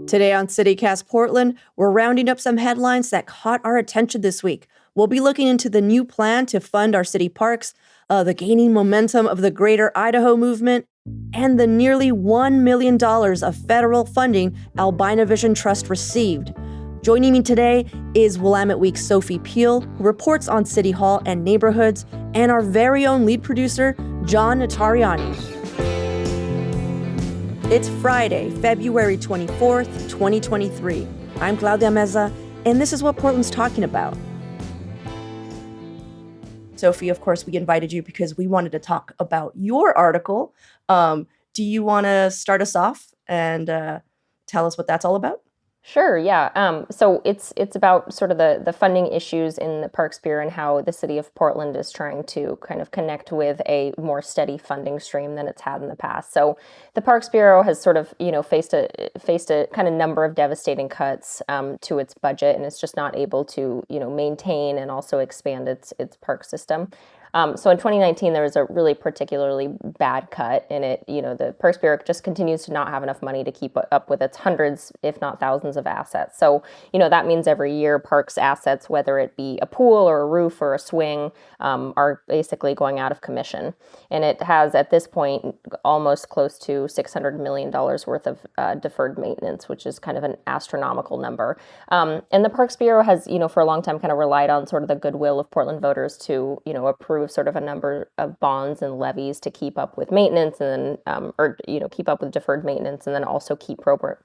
Today on CityCast Portland, we're rounding up some headlines that caught our attention this week. We'll be looking into the new plan to fund our city parks, the gaining momentum of the Greater Idaho movement, and the nearly $1 million of federal funding Albina Vision Trust received. Joining me today is Willamette Week's Sophie Peel, who reports on City Hall and neighborhoods, and our very own lead producer, John Notariani. It's Friday, February 24th, 2023. I'm Claudia Meza, and this is what Portland's talking about. Sophie, of course, we invited you because we wanted to talk about your article. Do you want to start us off and tell us what that's all about? Sure, yeah. So it's about sort of the funding issues in the Parks Bureau and how the city of Portland is trying to kind of connect with a more steady funding stream than it's had in the past. So the Parks Bureau has sort of, faced a kind of number of devastating cuts to its budget, and it's just not able to, maintain and also expand its park system. So in 2019, there was a really particularly bad cut in it. The Parks Bureau just continues to not have enough money to keep up with its hundreds, if not thousands of assets. So, that means every year parks assets, whether it be a pool or a roof or a swing, are basically going out of commission. And it has, at this point, almost close to $600 million worth of deferred maintenance, which is kind of an astronomical number. And the Parks Bureau has, for a long time kind of relied on sort of the goodwill of Portland voters to, approve sort of a number of bonds and levies to keep up with maintenance and then, keep up with deferred maintenance and then also keep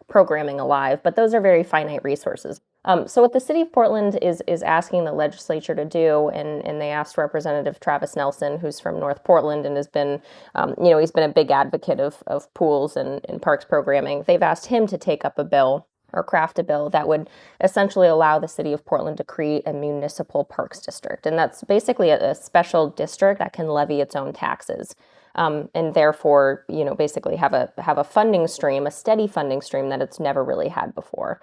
programming alive. But those are very finite resources. So what the city of Portland is asking the legislature to do, and they asked Representative Travis Nelson, who's from North Portland and has been, he's been a big advocate of pools and parks programming. They've asked him to take up a bill or craft a bill that would essentially allow the city of Portland to create a municipal parks district. And that's basically a special district that can levy its own taxes. And therefore, basically have a funding stream, a steady funding stream that it's never really had before.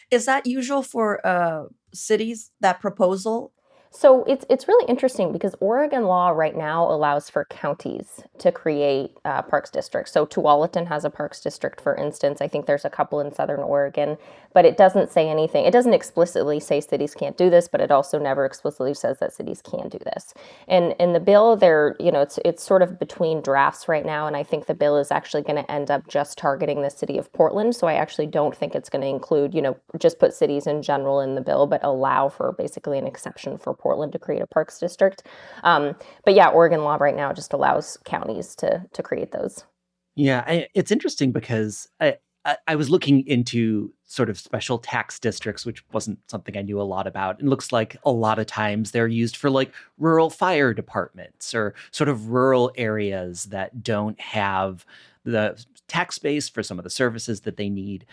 Is that usual for cities, that proposal? So it's really interesting because Oregon law right now allows for counties to create parks districts. So Tualatin has a parks district, for instance. I think there's a couple in Southern Oregon, but it doesn't say anything. It doesn't explicitly say cities can't do this, but it also never explicitly says that cities can do this. And in the bill, it's sort of between drafts right now, and I think the bill is actually going to end up just targeting the city of Portland. So I actually don't think it's going to include, just put cities in general in the bill, but allow for basically an exception for Portland to create a parks district. But yeah, Oregon law right now just allows counties to create those. Yeah, it's interesting because I was looking into sort of special tax districts, which wasn't something I knew a lot about. It looks like a lot of times they're used for like rural fire departments or sort of rural areas that don't have the tax base for some of the services that they need.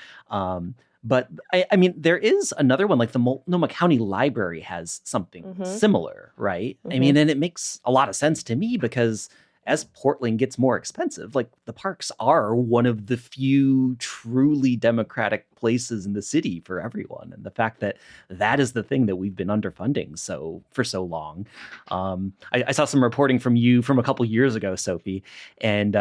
But I mean, there is another one, like the Multnomah County Library has something similar, right? I mean, and it makes a lot of sense to me because as Portland gets more expensive, like the parks are one of the few truly democratic places in the city for everyone. And the fact that that is the thing that we've been underfunding for so long. I saw some reporting from you from a couple years ago, Sophie, and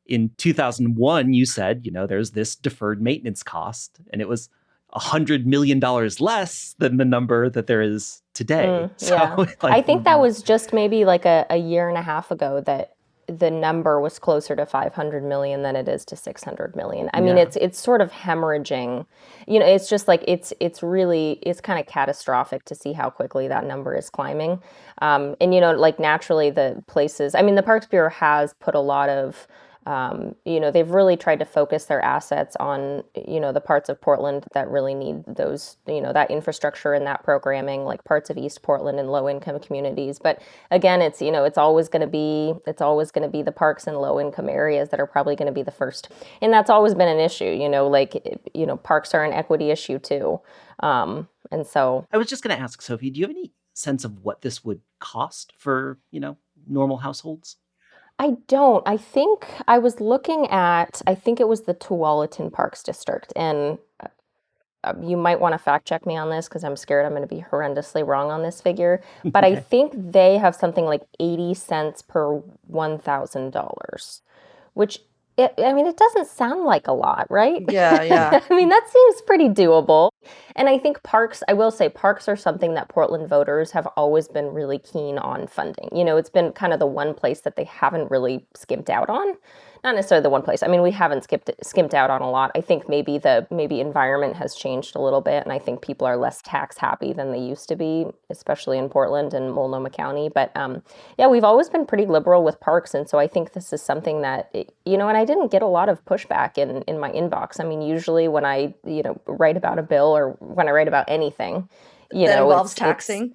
in 2001, you said, there's this deferred maintenance cost, and it was $100 million less than the number that there is today. Yeah. I think that was just maybe like a year and a half ago that the number was closer to 500 million than it is to 600 million. I mean, it's sort of hemorrhaging. It's just like it's kind of catastrophic to see how quickly that number is climbing. And like naturally the places, I mean, the Parks Bureau has put a lot of they've really tried to focus their assets on, the parts of Portland that really need those, that infrastructure and that programming, like parts of East Portland and low income communities. But again, it's always going to be the parks in low income areas that are probably going to be the first. And that's always been an issue, parks are an equity issue too. And so I was just going to ask, Sophie, do you have any sense of what this would cost for, normal households? I don't. I think I was looking at, I think it was the Tualatin Parks District, and you might want to fact check me on this because I'm scared I'm going to be horrendously wrong on this figure. But I think they have something like 80 cents per $1,000, which I mean, it doesn't sound like a lot, right? Yeah, yeah. I mean, that seems pretty doable. And I think parks, I will say, parks are something that Portland voters have always been really keen on funding. It's been kind of the one place that they haven't really skimped out on. Not necessarily the one place. I mean, we haven't skimped out on a lot. I think maybe environment has changed a little bit, and I think people are less tax happy than they used to be, especially in Portland and Multnomah County. But yeah, we've always been pretty liberal with parks, and so I think this is something that and I didn't get a lot of pushback in my inbox. I mean, usually when I write about a bill or when I write about anything, that involves taxing.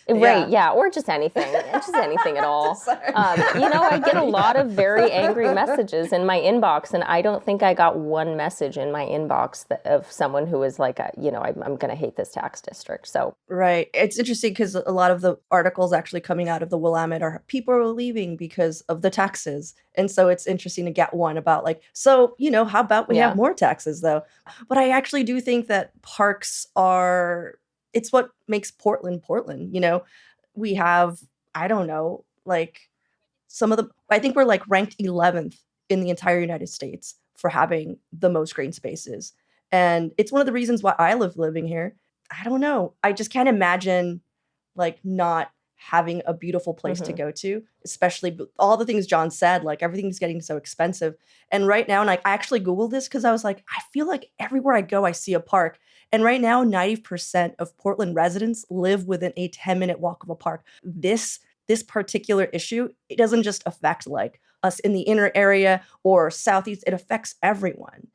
Right, yeah, or just anything at all. I get a lot of very angry messages in my inbox, and I don't think I got one message in my inbox of someone who was like, I'm going to hate this tax district. So right, it's interesting because a lot of the articles actually coming out of the Willamette are people are leaving because of the taxes, and so it's interesting to get one about like, so how about we have more taxes though? But I actually do think that parks are. It's what makes Portland Portland. We have, I don't know, like I think we're like ranked 11th in the entire United States for having the most green spaces. And it's one of the reasons why I love living here. I don't know. I just can't imagine like not having a beautiful place to go to, especially all the things John said, like everything's getting so expensive. And right now, and I actually Googled this because I was like, I feel like everywhere I go, I see a park. And right now, 90% of Portland residents live within a 10-minute walk of a park. This particular issue, it doesn't just affect like us in the inner area or southeast, it affects everyone.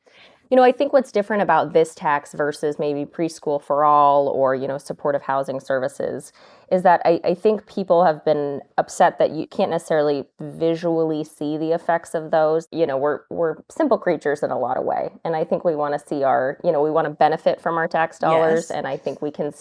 I think what's different about this tax versus maybe preschool for all or, supportive housing services is that I think people have been upset that you can't necessarily visually see the effects of those. We're simple creatures in a lot of way. And I think we want to see we want to benefit from our tax dollars. Yes. And I think we can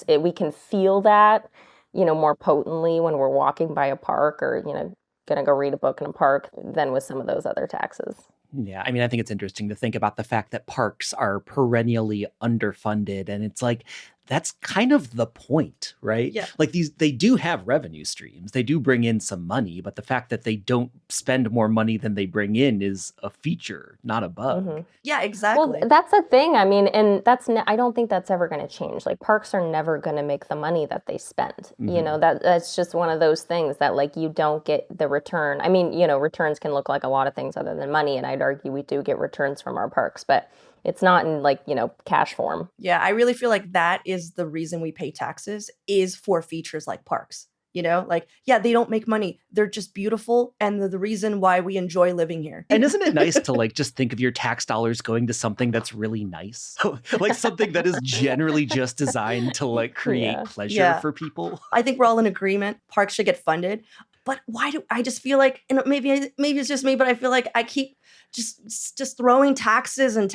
feel that, more potently when we're walking by a park or, going to go read a book in a park than with some of those other taxes. Yeah, I mean, I think it's interesting to think about the fact that parks are perennially underfunded, and it's like that's kind of the point, right? Yeah. Like they do have revenue streams, they do bring in some money, but the fact that they don't spend more money than they bring in is a feature, not a bug. Yeah, exactly. Well, that's the thing. I mean, and I don't think that's ever going to change. Like parks are never going to make the money that they spend. That's just one of those things that like you don't get the return. I mean, returns can look like a lot of things other than money, and I'd argue we do get returns from our parks, but it's not in like, cash form. Yeah, I really feel like that is the reason we pay taxes is for features like parks. Like, yeah, they don't make money. They're just beautiful. And they're the reason why we enjoy living here. And isn't it nice to like just think of your tax dollars going to something that's really nice? Like something that is generally just designed to like create pleasure for people. I think we're all in agreement. Parks should get funded. But why do I just feel like, and maybe it's just me, but I feel like I keep just throwing taxes and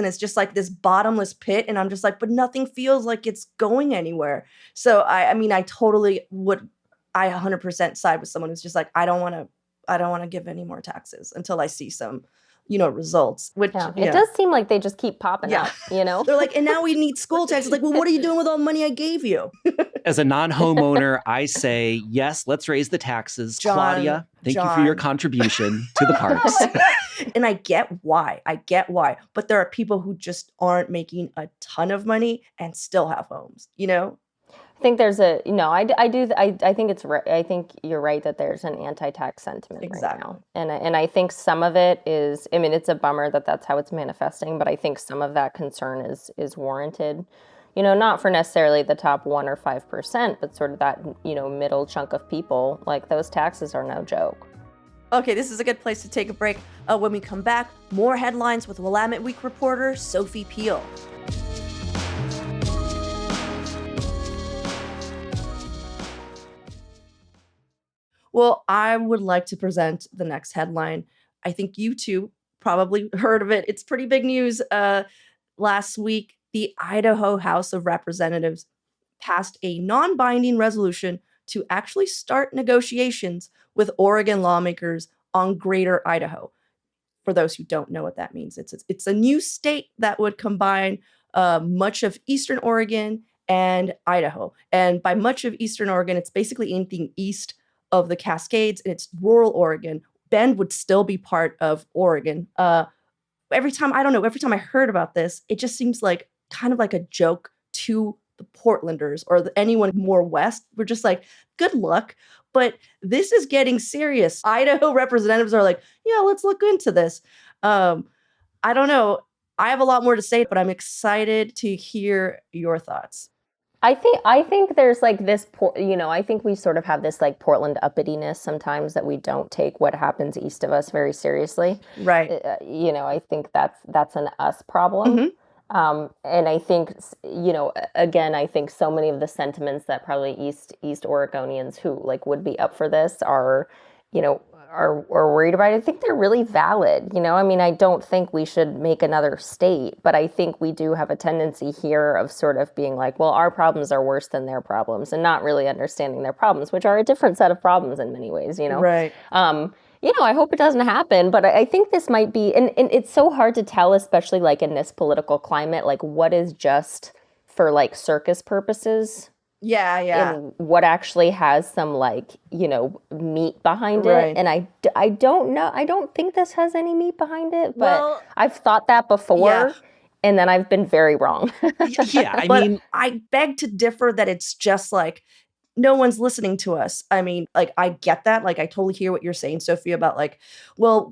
it's just like this bottomless pit. And I'm just like, but nothing feels like it's going anywhere. So I mean, I 100% side with someone who's just like, I don't want to give any more taxes until I see some, results. Which it does seem like they just keep popping up, They're like, and now we need school taxes. Like, well, what are you doing with all the money I gave you? As a non-homeowner, I say, yes, let's raise the taxes. John, Claudia, thank you for your contribution to the parks. And I get why. But there are people who just aren't making a ton of money and still have homes, I think there's I think it's right. I think you're right that there's an anti-tax sentiment right now. And I think some of it is, I mean, it's a bummer that that's how it's manifesting, but I think some of that concern is warranted. Not for necessarily the top 1 or 5%, but sort of that, middle chunk of people. Like those taxes are no joke. Okay, this is a good place to take a break. When we come back, more headlines with Willamette Week reporter Sophie Peel. Well, I would like to present the next headline. I think you two probably heard of it. It's pretty big news. Last week, the Idaho House of Representatives passed a non-binding resolution to actually start negotiations with Oregon lawmakers on Greater Idaho. For those who don't know what that means, it's a new state that would combine much of Eastern Oregon and Idaho. And by much of Eastern Oregon, it's basically anything east of the Cascades, and it's rural Oregon, Bend would still be part of Oregon. Every time I heard about this, it just seems like kind of like a joke to the Portlanders or anyone more west. We're just like, good luck. But this is getting serious. Idaho representatives are like, yeah, let's look into this. I don't know. I have a lot more to say, but I'm excited to hear your thoughts. I think there's like this, I think we sort of have this like Portland uppityness sometimes that we don't take what happens east of us very seriously. Right. I think that's an us problem. And I think, again, I think so many of the sentiments that probably East Oregonians who like would be up for this are, are worried about it. I think they're really valid. I mean, I don't think we should make another state, but I think we do have a tendency here of sort of being like, well, our problems are worse than their problems, and not really understanding their problems, which are a different set of problems in many ways. Right. I hope it doesn't happen, but I think this might be, and it's so hard to tell, especially like in this political climate, like what is just for like circus purposes. Yeah. And what actually has some like, meat behind Right. it. And I don't know. I don't think this has any meat behind it, but Well, I've thought that before. Yeah. And then I've been very wrong. Yeah, I But mean, I beg to differ that it's just like no one's listening to us. I mean, like, I get that. Like, I totally hear what you're saying, Sophie, about like, well,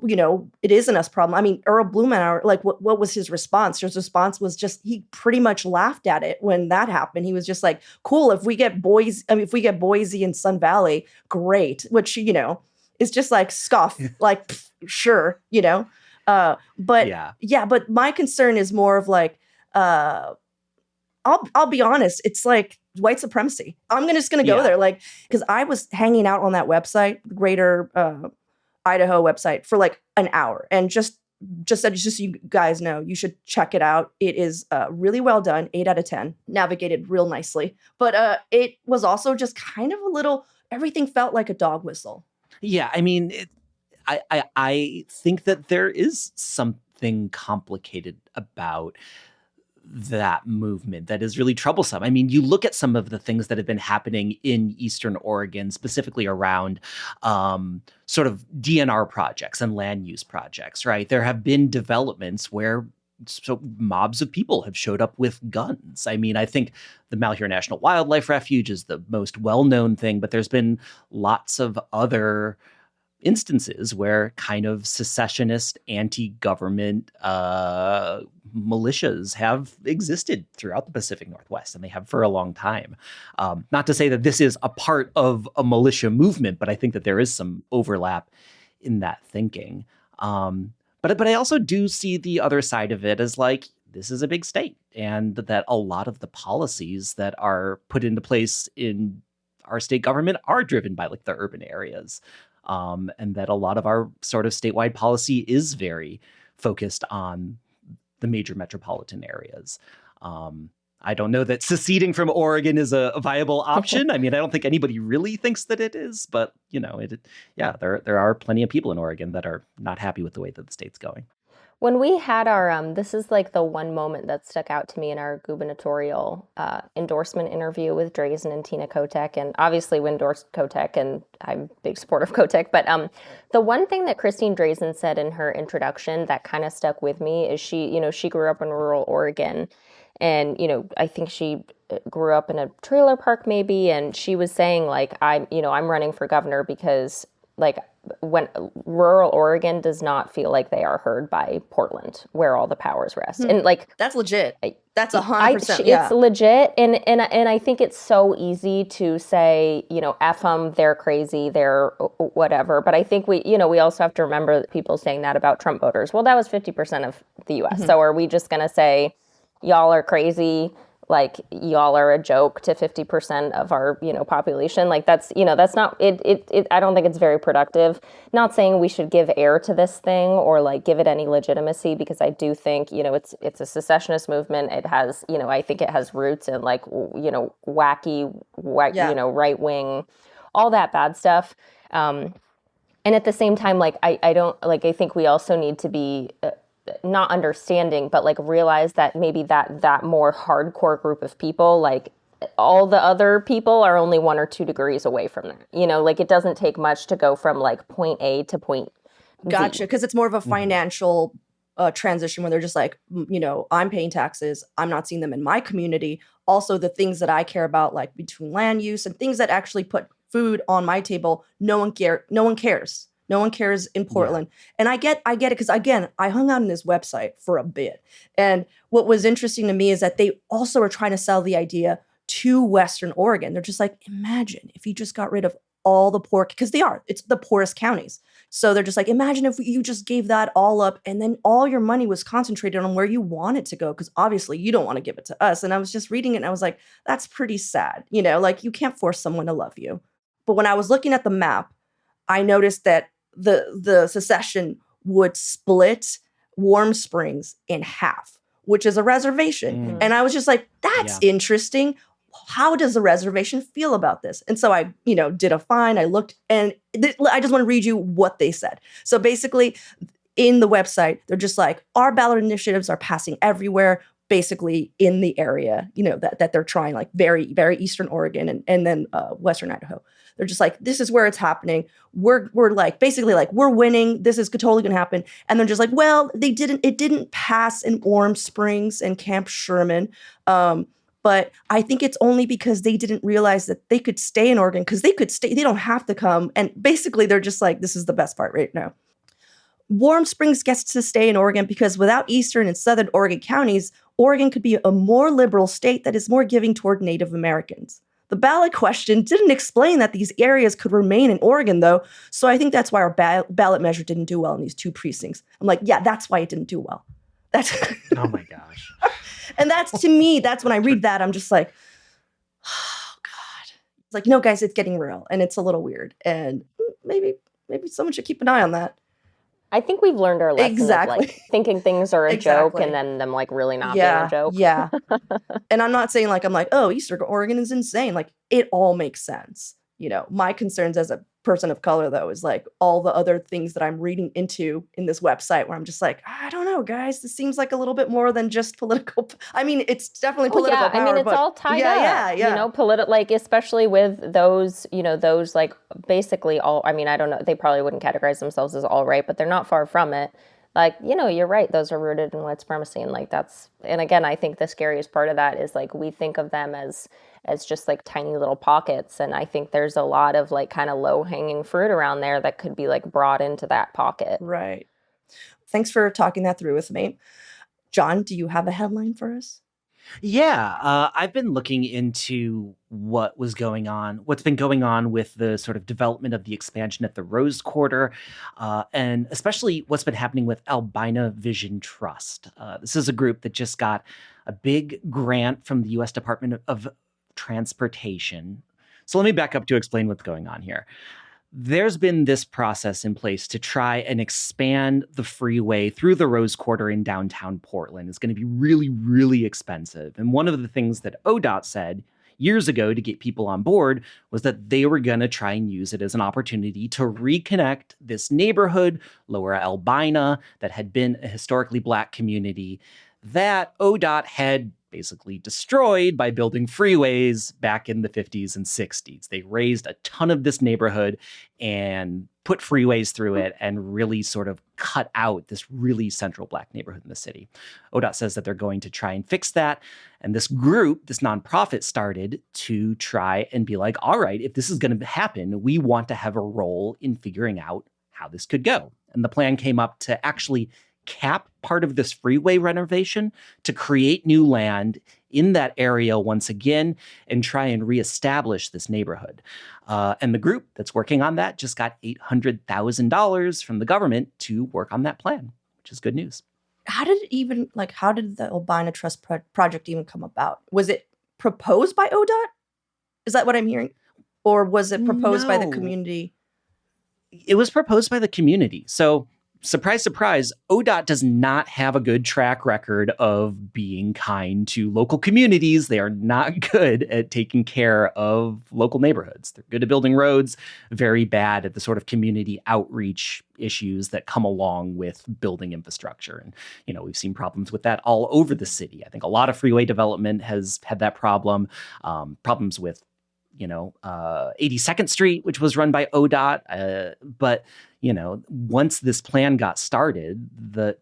it is an us problem. I mean, Earl Blumenauer, like, what was his response? His response was just, he pretty much laughed at it when that happened. He was just like, cool, if we get Boise and Sun Valley, great. Which, is just like scoff, like, pff, sure, but yeah. but my concern is more of like, I'll be honest, it's like white supremacy. I'm just gonna go Yeah. there, like, because I was hanging out on that website, the Greater Idaho website, for like an hour, and just so you guys know, you should check it out. It is really well done, 8 out of 10, navigated real nicely. But it was also just kind of a little. Everything felt like a dog whistle. Yeah, I mean, I think that there is something complicated about that movement that is really troublesome. I mean, you look at some of the things that have been happening in Eastern Oregon, specifically around sort of DNR projects and land use projects, right? There have been developments where mobs of people have showed up with guns. I mean, I think the Malheur National Wildlife Refuge is the most well-known thing, but there's been lots of other instances where kind of secessionist, anti-government militias have existed throughout the Pacific Northwest, and they have for a long time. Not to say that this is a part of a militia movement, but I think that there is some overlap in that thinking. But I also do see the other side of it as like, this is a big state, and that a lot of the policies that are put into place in our state government are driven by like the urban areas. And that a lot of our sort of statewide policy is very focused on the major metropolitan areas. I don't know that seceding from Oregon is a viable option. I mean, I don't think anybody really thinks that it is, but there are plenty of people in Oregon that are not happy with the way that the state's going. When we had our, this is like the one moment that stuck out to me in our gubernatorial endorsement interview with Drazen and Tina Kotek. And obviously we endorsed Kotek, and I'm a big supporter of Kotek. But the one thing that Christine Drazen said in her introduction that kind of stuck with me is she grew up in rural Oregon. And, I think she grew up in a trailer park maybe. And she was saying like, I'm running for governor because like, when rural Oregon does not feel like they are heard by Portland, where all the powers rest. And like, That's legit. That's 100%. Yeah. It's legit. And I think it's so easy to say, F them, they're crazy, they're whatever. But I think we also have to remember that people saying that about Trump voters. Well, that was 50% of the US. So are we just going to say, y'all are crazy? Like, y'all are a joke to 50% of our, population. Like, that's not it. I don't think it's very productive. Not saying we should give air to this thing or like give it any legitimacy, because I do think, it's a secessionist movement. It has, I think it has roots in like, wacky, right wing, all that bad stuff. And at the same time, like, I think we also need to be, not understanding, but like realize that maybe that more hardcore group of people, like all the other people are only 1 or 2 degrees away from that. Like it doesn't take much to go from like point A to point Gotcha, because it's more of a financial transition where they're just like, I'm paying taxes. I'm not seeing them in my community. Also, the things that I care about, like between land use and things that actually put food on my table, no one cares. No one cares in Portland. And I get it because, again, I hung out on this website for a bit. And what was interesting to me is that they also are trying to sell the idea to Western Oregon. They're just like, imagine if you just got rid of all the poor, because it's the poorest counties. So they're just like, imagine if you just gave that all up and then all your money was concentrated on where you want it to go, because obviously you don't want to give it to us. And I was just reading it and I was like, that's pretty sad. Like you can't force someone to love you. But when I was looking at the map, I noticed that the secession would split Warm Springs in half, which is a reservation. And I was just like, that's interesting. How does the reservation feel about this? And so I, did a find. I looked, and I just want to read you what they said. So basically, in the website, they're just like, our ballot initiatives are passing everywhere, basically in the area, that they're trying, like very, very Eastern Oregon and then Western Idaho. They're just like, this is where it's happening. We're like, basically like, we're winning. This is totally going to happen. And they're just like, well, it didn't pass in Warm Springs and Camp Sherman. But I think it's only because they didn't realize that they could stay in Oregon, because they could stay. They don't have to come. And basically, they're just like, this is the best part right now. Warm Springs gets to stay in Oregon because without Eastern and Southern Oregon counties, Oregon could be a more liberal state that is more giving toward Native Americans. The ballot question didn't explain that these areas could remain in Oregon, though, so I think that's why our ballot measure didn't do well in these two precincts. I'm like, yeah, that's why it didn't do well. That's Oh my gosh. And that's, to me, that's when I read that, I'm just like, oh, God. It's like, no, guys, it's getting real, and it's a little weird, and maybe someone should keep an eye on that. I think we've learned our lesson of like thinking things are a joke and then them like really not being a joke. Yeah. And I'm not saying like, I'm like, oh, Eastern Oregon is insane. Like, it all makes sense. My concerns as a person of color, though, is like all the other things that I'm reading into in this website where I'm just like, I don't know, guys, this seems like a little bit more than just political. I mean, it's definitely political power. I mean, it's all tied up. Yeah. Like, especially with those, those like basically all, I mean, I don't know, they probably wouldn't categorize themselves as all right, but they're not far from it. Like, you're right. Those are rooted in white supremacy. And like, and again, I think the scariest part of that is like, we think of them as just like tiny little pockets. And I think there's a lot of like kind of low hanging fruit around there that could be like brought into that pocket. Right. Thanks for talking that through with me. John, do you have a headline for us? Yeah, I've been looking into what's been going on with the sort of development of the expansion at the Rose Quarter, and especially what's been happening with Albina Vision Trust. This is a group that just got a big grant from the U.S. Department of Transportation. So let me back up to explain what's going on here. There's been this process in place to try and expand the freeway through the Rose Quarter in downtown Portland. It's going to be really, really expensive. And one of the things that ODOT said years ago to get people on board was that they were going to try and use it as an opportunity to reconnect this neighborhood, Lower Albina, that had been a historically Black community that ODOT had basically destroyed by building freeways back in the 50s and 60s. They raised a ton of this neighborhood and put freeways through it and really sort of cut out this really central Black neighborhood in the city. ODOT says that they're going to try and fix that. And this group, this nonprofit, started to try and be like, all right, if this is going to happen, we want to have a role in figuring out how this could go. And the plan came up to actually cap part of this freeway renovation to create new land in that area once again and try and reestablish this neighborhood. And the group that's working on that just got $800,000 from the government to work on that plan, which is good news. How did the Albina Trust project even come about? Was it proposed by ODOT? Is that what I'm hearing? Or was it proposed by the community? It was proposed by the community. So surprise, surprise, ODOT does not have a good track record of being kind to local communities. They are not good at taking care of local neighborhoods. They're good at building roads, very bad at the sort of community outreach issues that come along with building infrastructure. And, we've seen problems with that all over the city. I think a lot of freeway development has had that problem, problems with 82nd Street, which was run by ODOT. But once this plan got started,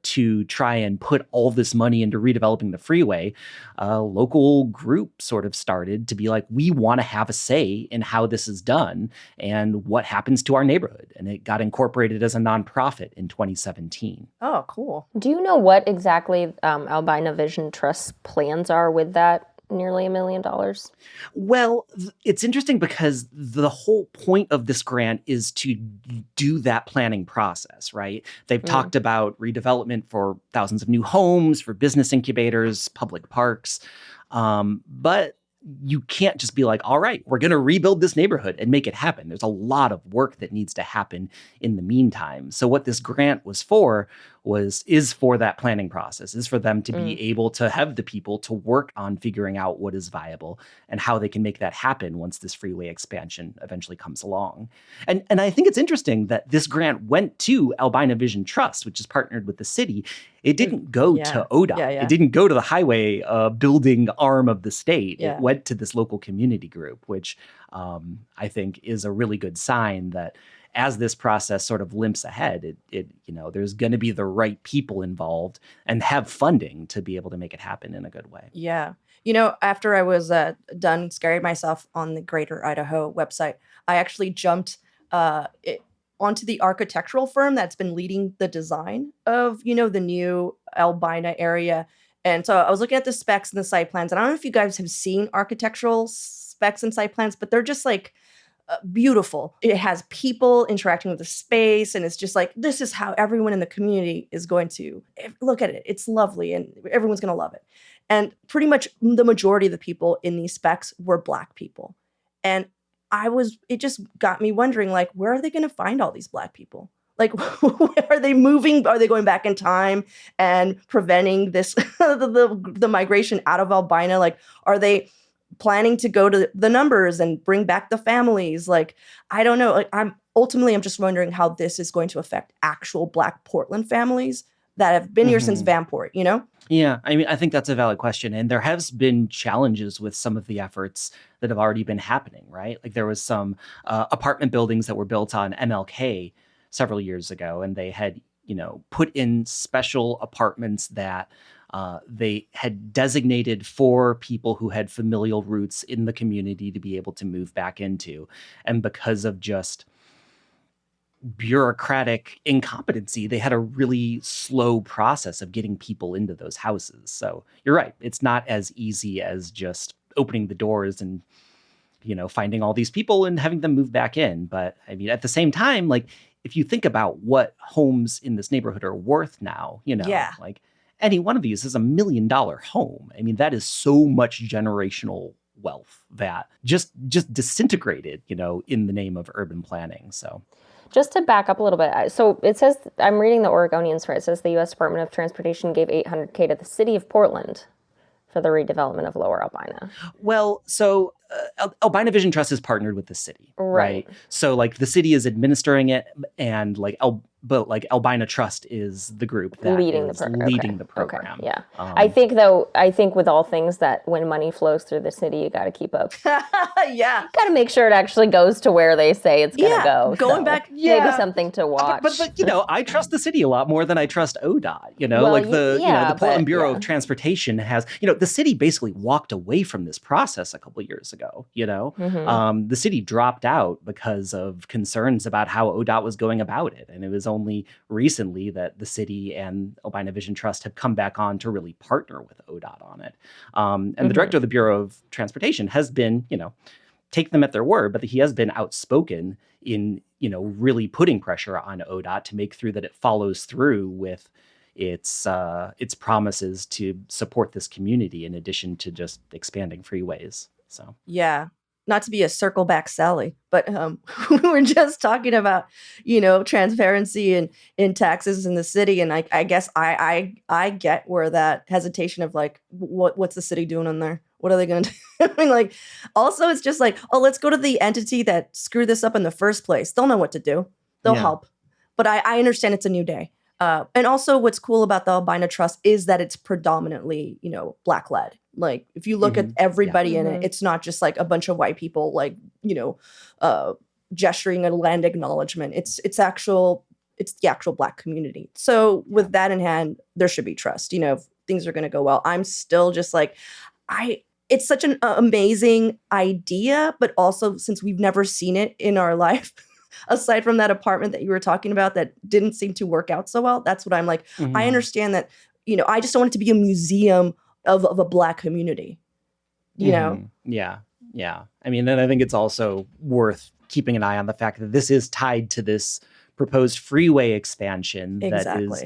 to try and put all this money into redeveloping the freeway, a local group sort of started to be like, we want to have a say in how this is done and what happens to our neighborhood. And it got incorporated as a nonprofit in 2017. Oh, cool. Do you know what exactly Albina Vision Trust's plans are with that nearly $1 million? Well, it's interesting because the whole point of this grant is to do that planning process, right? They've talked about redevelopment for thousands of new homes, for business incubators, public parks. But you can't just be like, all right, we're going to rebuild this neighborhood and make it happen. There's a lot of work that needs to happen in the meantime. So what this grant was for is for that planning process, is for them to be able to have the people to work on figuring out what is viable and how they can make that happen once this freeway expansion eventually comes along. And I think it's interesting that this grant went to Albina Vision Trust, which is partnered with the city. It didn't go to ODOT. Yeah. It didn't go to the highway building arm of the state. Yeah. It went to this local community group, which I think is a really good sign that as this process sort of limps ahead, there's going to be the right people involved and have funding to be able to make it happen in a good way. Yeah. After I was done scaring myself on the Greater Idaho website, I actually jumped onto the architectural firm that's been leading the design of, the new Albina area. And so I was looking at the specs and the site plans. And I don't know if you guys have seen architectural specs and site plans, but they're just like beautiful. It has people interacting with the space. And it's just like, this is how everyone in the community is going to look at it. It's lovely and everyone's going to love it. And pretty much the majority of the people in these specs were Black people. And it just got me wondering, like, where are they going to find all these Black people? Like, are they moving? Are they going back in time and preventing this, the migration out of Albina? Like, are they planning to go to the numbers and bring back the families? Like, I don't know. Like, I'm just wondering how this is going to affect actual Black Portland families that have been here since Vanport, Yeah, I mean, I think that's a valid question. And there has been challenges with some of the efforts that have already been happening, right? Like there was some apartment buildings that were built on MLK several years ago, and they had, put in special apartments that they had designated for people who had familial roots in the community to be able to move back into. And because of just bureaucratic incompetency, they had a really slow process of getting people into those houses. So you're right. It's not as easy as just opening the doors and, finding all these people and having them move back in. But I mean, at the same time, like if you think about what homes in this neighborhood are worth now, like any one of these is $1 million home. I mean, that is so much generational wealth that just disintegrated, in the name of urban planning. So just to back up a little bit, so it says, I'm reading the Oregonians for it, says the U.S. Department of Transportation gave $800K to the city of Portland for the redevelopment of Lower Albina. Well, so Albina Vision Trust is partnered with the city, right? So like the city is administering it, and like Albina Trust is the group that leading the program. Okay. Yeah. I think with all things that when money flows through the city, you got to keep up. Yeah. Got to make sure it actually goes to where they say it's going to go. Going back, maybe something to watch. But I trust the city a lot more than I trust ODOT. The Portland Bureau of Transportation has, the city basically walked away from this process a couple of years ago. The city dropped out because of concerns about how ODOT was going about it, and it was only recently that the city and Albina Vision Trust have come back on to really partner with ODOT on it. And the director of the Bureau of Transportation has been, take them at their word, but he has been outspoken in, really putting pressure on ODOT to make sure that it follows through with its promises to support this community in addition to just expanding freeways. So yeah. Not to be a circle back Sally, but we were just talking about, transparency in taxes in the city. And I guess I get where that hesitation of like, what's the city doing in there? What are they going to do? I mean, like, also it's just like, oh, let's go to the entity that screwed this up in the first place. They'll know what to do. They'll help. But I understand it's a new day. And also what's cool about the Albina Trust is that it's predominantly, Black led. Like if you look at everybody in it, it's not just like a bunch of white people like, gesturing a land acknowledgement. It's the actual Black community. So with that in hand, there should be trust. If things are going to go well. I'm still just like, it's such an amazing idea, but also since we've never seen it in our life, aside from that apartment that you were talking about that didn't seem to work out so well, that's what I'm like. I understand that, I just don't want it to be a museum of a Black community, Yeah. I mean, and I think it's also worth keeping an eye on the fact that this is tied to this proposed freeway expansion that is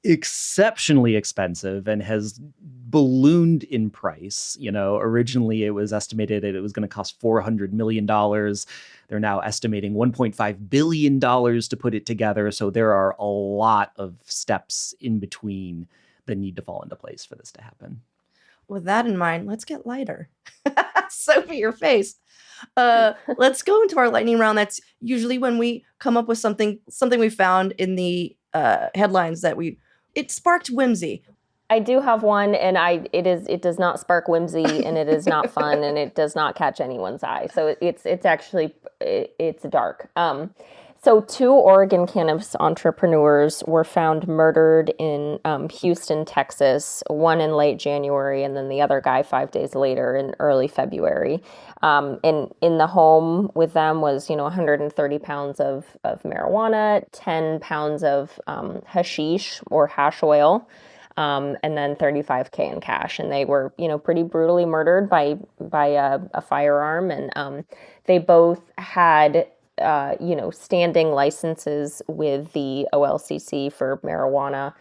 exceptionally expensive and has ballooned in price. Originally it was estimated that it was going to cost $400 million. They're now estimating $1.5 billion to put it together. So there are a lot of steps in between that need to fall into place for this to happen. With that in mind, let's get lighter. Sophie, your face. Let's go into our lightning round. That's usually when we come up with something we found in the headlines that it sparked whimsy. I do have one, and it does not spark whimsy, and it is not fun, and it does not catch anyone's eye. So it's actually dark. So 2 Oregon cannabis entrepreneurs were found murdered in Houston, Texas, one in late January, and then the other guy 5 days later in early February. And in the home with them was, 130 pounds of marijuana, 10 pounds of hashish or hash oil, and then $35K in cash. And they were, pretty brutally murdered by a firearm. And they both had standing licenses with the OLCC for marijuana.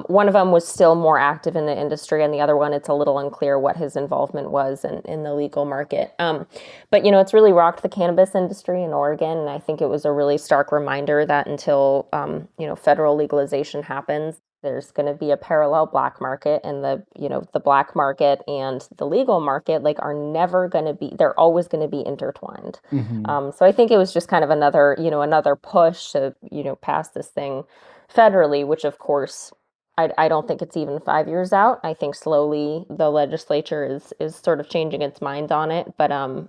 One of them was still more active in the industry, and the other one, it's a little unclear what his involvement was in the legal market. But, it's really rocked the cannabis industry in Oregon, and I think it was a really stark reminder that until, federal legalization happens, there's going to be a parallel black market, and the black market and the legal market are never going to be, they're always going to be intertwined. So I think it was just kind of another push to, pass this thing federally, which of course, I don't think it's even 5 years out. I think slowly the legislature is sort of changing its mind on it. But I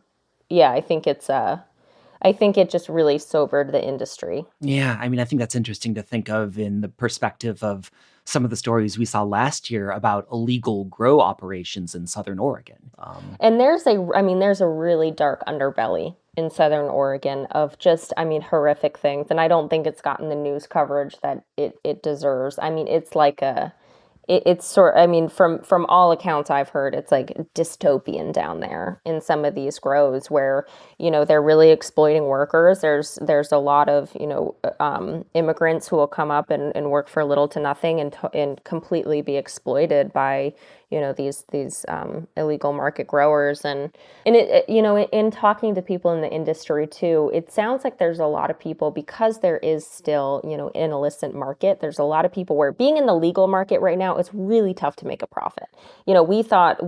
think it just really sobered the industry. Yeah, I mean, I think that's interesting to think of in the perspective of some of the stories we saw last year about illegal grow operations in Southern Oregon. And there's a really dark underbelly in Southern Oregon of just, horrific things. And I don't think it's gotten the news coverage that it deserves. I mean, it's like from all accounts I've heard, it's like dystopian down there in some of these grows where, they're really exploiting workers. There's a lot of, immigrants who will come up and work for little to nothing and completely be exploited by, these illegal market growers. And it, in talking to people in the industry too, it sounds like there's a lot of people, because there is still, an illicit market, there's a lot of people where being in the legal market right now, it's really tough to make a profit. We thought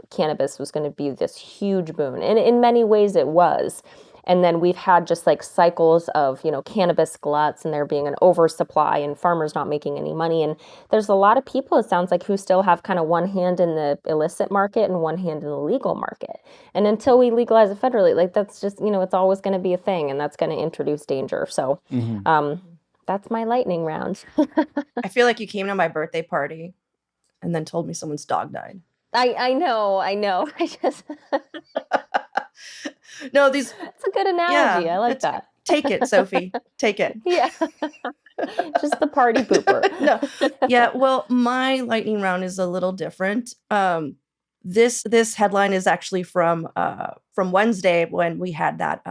cannabis was going to be this huge boon, and in many ways it was. And then we've had just cycles of, cannabis gluts and there being an oversupply and farmers not making any money. And there's a lot of people, it sounds like, who still have kind of one hand in the illicit market and one hand in the legal market. And until we legalize it federally, that's just, it's always going to be a thing, and that's going to introduce danger. So that's my lightning round. I feel like you came to my birthday party and then told me someone's dog died. I know. I just... No, it's a good analogy. I like that. Take it, Sophie. Take it. Yeah. Just the party pooper. No. Yeah, well, my lightning round is a little different. This headline is actually from Wednesday, when we had that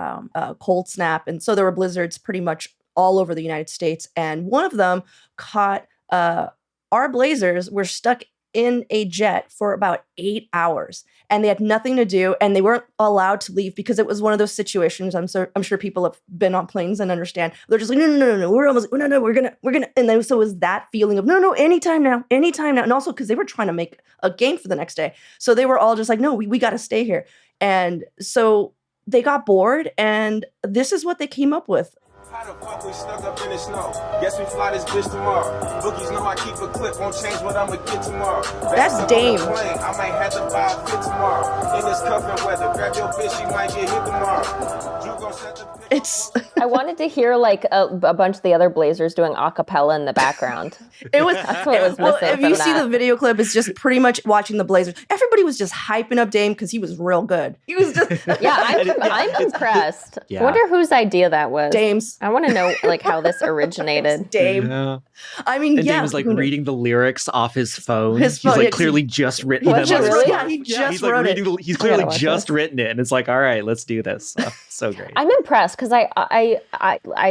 cold snap, and so there were blizzards pretty much all over the United States, and one of them caught our Blazers were stuck in a jet for about 8 hours, and they had nothing to do, and they weren't allowed to leave because it was one of those situations. I'm sure people have been on planes and understand. They're just like, no, we're gonna, and then so it was that feeling of no, anytime now, and also because they were trying to make a game for the next day, so they were all just like, no, we got to stay here, and so they got bored, and this is what they came up with. How the fuck we stuck up in the snow? Guess we fly this bitch tomorrow. Bookies know I keep a clip, won't change what I'ma get tomorrow. That's Dame. I might have to buy a fit tomorrow. In this cuffing weather, grab your bitch, she might get hit tomorrow. You gon' set the pic- It's I wanted to hear like a bunch of the other Blazers doing a cappella in the background. it was That's what was well, missing if from you see that. the video clip, it's just pretty much watching the Blazers. Everybody was just hyping up Dame because he was real good. He was just Yeah, I'm impressed. Yeah. I wonder whose idea that was. Dame's. I want to know like how this originated. Dame. Yeah. I mean, And yeah. Dame was like who knew? reading the lyrics off his phone. His phone, He's like yeah, clearly just written Was them. he on his really? phone. Yeah, he just he's like wrote it. reading. He's clearly watch just this. written it, and it's like, all right, let's do this. So great. I'm impressed because I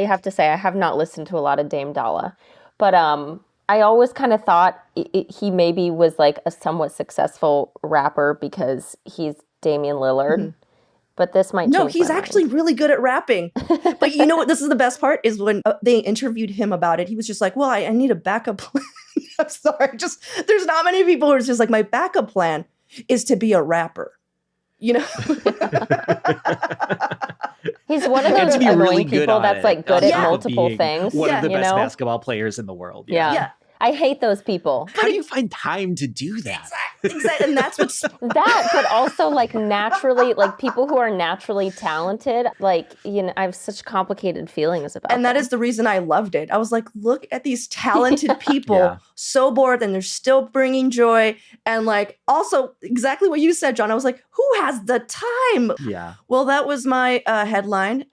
have to say I have not listened to a lot of Dame Dalla, but I always kind of thought he maybe was like a somewhat successful rapper because he's Damian Lillard. Mm-hmm. But this might No, change he's my actually mind. really good at rapping. But you know what? This is the best part is when they interviewed him about it. He was just like, well, I need a backup plan. I'm sorry. Just there's not many people who are just like, my backup plan is to be a rapper. You know? He's one of And those to be annoying really good people on that's it, like good on at top of multiple being things. One Yeah. of the you best know? basketball players in the world. Yeah. Yeah. I hate those people. How do you find time to do that? Exactly. And that's what's That, but also like naturally, like people who are naturally talented, like, you know, I have such complicated feelings about and that them. is the reason I loved it. I was like, look at these talented people, Yeah. so bored, and they're still bringing joy. And like, also exactly what you said, John. I was like, who has the time? Yeah. Well, that was my headline.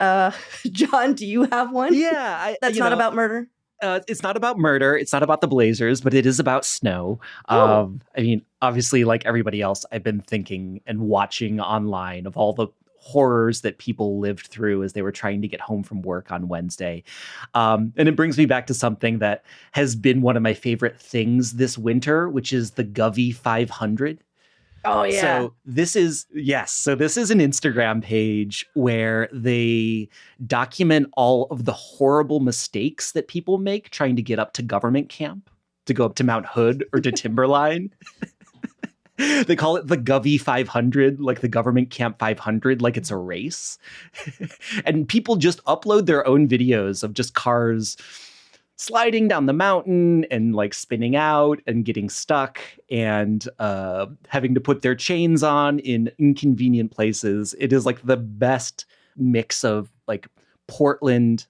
John, do you have one? Yeah. That's not about murder. It's not about murder. It's not about the Blazers, but it is about snow. Oh. I mean, obviously, like everybody else, I've been thinking and watching online of all the horrors that people lived through as they were trying to get home from work on Wednesday. And it brings me back to something that has been one of my favorite things this winter, which is the Govey 500. Oh yeah. So this is an Instagram page where they document all of the horrible mistakes that people make trying to get up to government camp, to go up to Mount Hood or to Timberline. They call it the Govey 500, like the government camp 500, like it's a race. And people just upload their own videos of just cars sliding down the mountain and like spinning out and getting stuck and having to put their chains on in inconvenient places. It is like the best mix of like Portland,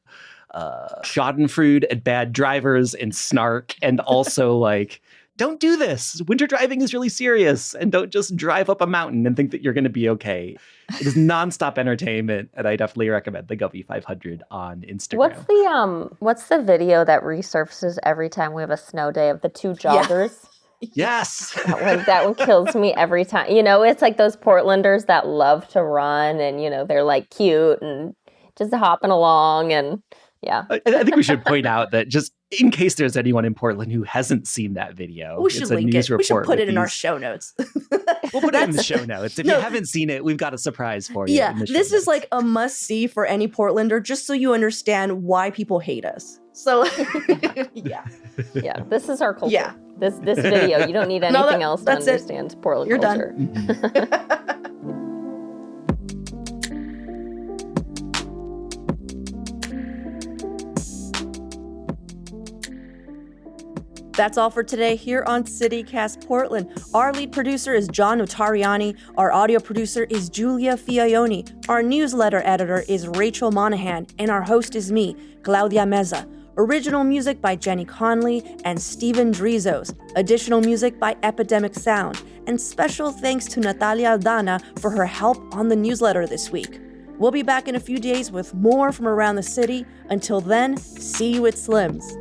schadenfreude at bad drivers and snark, and also like, don't do this. Winter driving is really serious, and don't just drive up a mountain and think that you're going to be okay. It is nonstop entertainment, and I definitely recommend the Govey 500 on Instagram. What's the video that resurfaces every time we have a snow day of the two joggers? Yes. That one kills me every time. You know, it's like those Portlanders that love to run and, you know, they're like cute and just hopping along and yeah. I think we should point out that just in case there's anyone in Portland who hasn't seen that video, We should it's a link news it. We should report put with it in our these- show notes. We'll put it in the show notes. If No. you haven't seen it, we've got a surprise for you. Yeah, in the show this is notes. like a must see for any Portlander, just so you understand why people hate us. So, yeah. Yeah, this is our culture. Yeah. This video, you don't need No, anything else to that's it. understand Portland You're done. culture. That's all for today here on CityCast Portland. Our lead producer is John Notariani. Our audio producer is Julia Fiaioni. Our newsletter editor is Rachel Monahan. And our host is me, Claudia Meza. Original music by Jenny Conley and Steven Drizos. Additional music by Epidemic Sound. And special thanks to Natalia Aldana for her help on the newsletter this week. We'll be back in a few days with more from around the city. Until then, see you at Slim's.